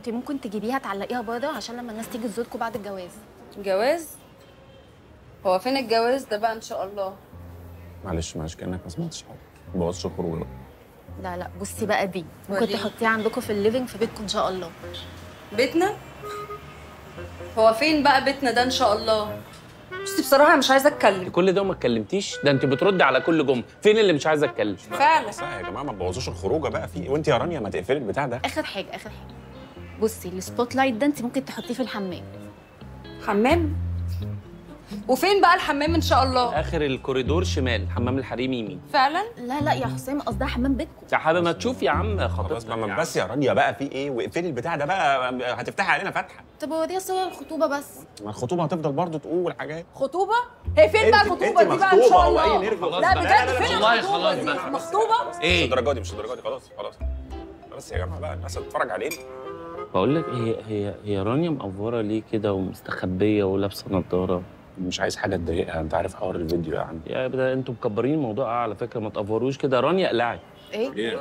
انت ممكن تجيبيها تعلقيها بره عشان لما الناس تيجي تزوركوا بعد الجواز. جواز؟ هو فين الجواز ده بقى ان شاء الله؟ معلش كانك ما سمعتش حاجه. ما بوظش الخروج. لا بصي بقى دي ممكن تحطيها عندكم في الليفينج في بيتكم ان شاء الله. بيتنا؟ هو فين بقى بيتنا ده ان شاء الله؟ بصي بصراحه مش عايزه اتكلم. كل ده وما اتكلمتيش؟ ده انت بتردي على كل جمله. فين اللي مش عايزه اتكلم؟ فعلا. لا يا جماعه ما تبوظوش الخروجه بقى. في وانت يا رانيا ما تقفلي البتاع ده. اخر حاجه بصي السبوت لايت ده انت ممكن تحطيه في الحمام. حمام؟ وفين بقى الحمام ان شاء الله؟ اخر الكوريدور شمال، حمام الحريم يمين. فعلا؟ لا يا حسام قصدها حمام بيتكم. يا حبيبي ما تشوف يا عم خلاص خطيبتك. بس يا رانيا بقى في ايه؟ واقفلي البتاع ده بقى، هتفتحي علينا فتحه. طب هو دي صور الخطوبه بس؟ ما الخطوبه هتفضل برضه تقول حاجات. خطوبه؟ هي فين بقى الخطوبه دي بقى ان شاء الله؟ لا بجد فين والله الخطوبه خلاص دي؟ بقى. مخطوبه؟ ايه؟ مش الدرجه دي خلاص. بس يا جماعه بقى الناس هتتفرج علينا. بقول لك هي رانيا مقفوره ليه كده ومستخبيه ولابسه نظاره؟ مش عايز حاجه تضايقها، انت عارف حوار الفيديو يعني. يا بدأ انتوا مكبرين الموضوع على فكره، ما تقفروش كده. رانيا اقلعي. ايه؟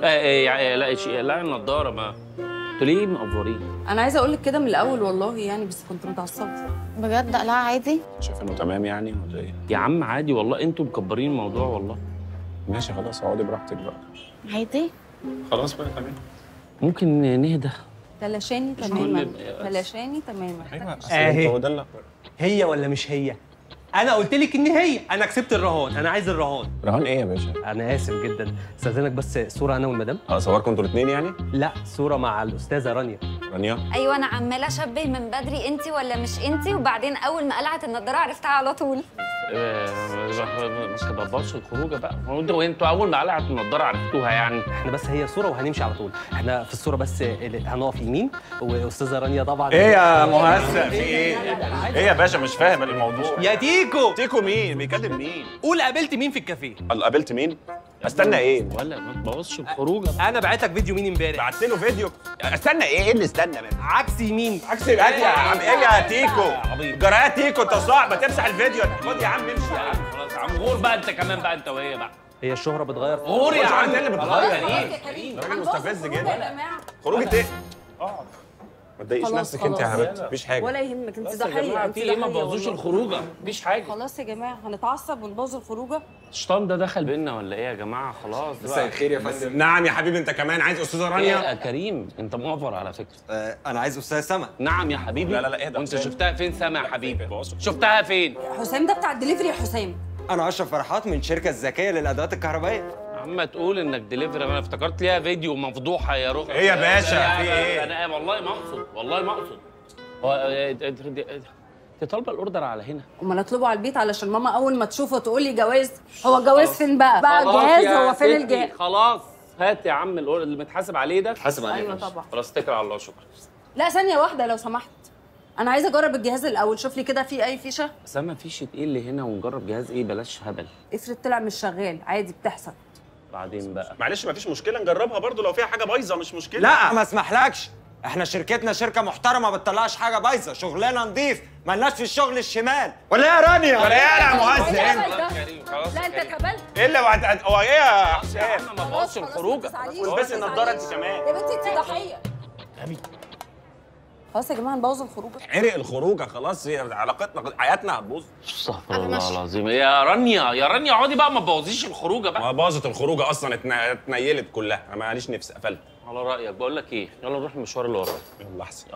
لا اقلعي النضاره. ما انتوا ليه مقفورين؟ انا عايزه اقول لك كده من الاول والله يعني، بس كنت متعصبه. بجد لا عادي؟ شايف انه تمام يعني ولا ايه؟ يا عم عادي والله، انتوا مكبرين الموضوع والله. ماشي خلاص اقعدي براحتك بقى. عادي؟ خلاص بقى تمام. ممكن نهدى. تلاشاني تماما. تلاشاني تماما. ايوه اهي. هو ده اللي هي ولا مش هي؟ انا قلت لك ان هي. انا كسبت الرهان. انا عايز الرهان. رهان ايه يا باشا؟ انا اسف جدا. استاذنك بس صوره انا والمدام. اصوركم انتوا الاثنين يعني؟ لا صوره مع الاستاذه رانيا. رانيا؟ ايوه انا عماله اشبه من بدري انت ولا مش انت، وبعدين اول ما قلعت النضاره عرفتها على طول. مش تبطش الخروجه بقى. وانتوا اول ما قلعت النضاره عرفتوها يعني. احنا بس هي صوره وهنمشي على طول. احنا في الصوره بس هنقف يمين واستاذه رانيا طبعا. ايه يا مهزأ في ايه؟ ايه يا باشا مش فاهم الموضوع. يا تيكو. تيكو مين؟ بيكلم مين؟ قول قابلت مين في الكافيه؟ قابلت مين؟ استنى ايه؟ ولا ما تبوظش الخروجه. انا بعت لك فيديو مين امبارح. بعت له فيديو. استنى ايه اللي استنى بقى؟ عكس يمين. عكس يا عم. ايه يا تيكو؟ جرايه تيكو انت صعب ما تمسح الفيديو. خد يا عم امشي يا عم. خلاص يا عم غور بقى انت كمان بقى، انت وهي بقى. هي الشهره بتغير. غور يا عم. انت اللي بتغير. ايه؟ راجل مستفز جدا. يا جماعه خروجه ايه؟ ما تضايقيش خلاص نفسك انت يا خلاص. حبيبتي. مفيش حاجه. ولا يهمك انت بس يا ضحيه. جماعه انت في ايه؟ ما ضحية تبوظوش والله. الخروجه. مفيش حاجه. خلاص يا جماعه هنتعصب ونبوظ الخروجه. الشيطان ده دخل بينا ولا ايه يا جماعه؟ خلاص مساء الخير يا فندم. نعم يا حبيبي. انت كمان عايز استاذه ايه رانيا؟ يا كريم؟ انت مؤفر على فكره. انا عايز استاذ سما. نعم يا حبيبي. لا اهدى. وانت شفتها فين سما يا حبيبي؟ شفتها فين؟ حسام ده بتاع الدليفري يا حسام. انا اشرف فرحات من شركه الذكيه للادوات الكهربائيه. عم تقول انك دليفري. انا افتكرت ليها فيديو مفضوحه يا رخ. ايه يا باشا في ايه؟ انا والله ما اقصد، والله ما اقصد. هو انت طالبه الاوردر على هنا. امال اطلبه على البيت علشان ماما اول ما تشوفه تقول لي جواز. هو الجواز فين بقى خلاص الجهاز؟ يا هو فين ستي، الجهاز؟ خلاص هات يا عم الاوردر اللي متحاسب عليه ده. حاسب عليك. ايوه طبعا. خلاص اتكل على الله. شكرا. لا ثانيه واحده لو سمحت، انا عايزه اجرب الجهاز الاول. شوف لي كده في اي فيشه. سما فيشه ايه اللي هنا ونجرب جهاز ايه؟ بلاش هبل. افرض طلع مش شغال عادي بتحصل. بعدين بقى معلش مفيش مشكله نجربها برضو لو فيها حاجه بايظه مش مشكله. لا ما اسمحلكش. احنا شركتنا شركه محترمه ما بتطلعش حاجه بايظه. شغلنا نضيف. مالناش في الشغل الشمال. ولا ايه يا رانيا؟ ولا ايه يا مهزأ خلاص لا انت اتهبلت. ايه اللي هو ايه يا حسام؟ يا عم ما تبوظش الخروجه. والبسي النضاره انت كمان. يا بنتي انت ضحيه. خلاص يا جماعه نبوظ الخروجه. عرق الخروجه خلاص. هي علاقتنا حياتنا هتبوظ. استغفر الله العظيم. يا رانيا اقعدي بقى، ما تبوظيش الخروجه بقى. ما باظت الخروجه اصلا. اتنيلت كلها. انا ماليش نفس. قفلت. على رايك. بقول لك ايه، يلا نروح المشوار اللي ورانا. يلا احسن.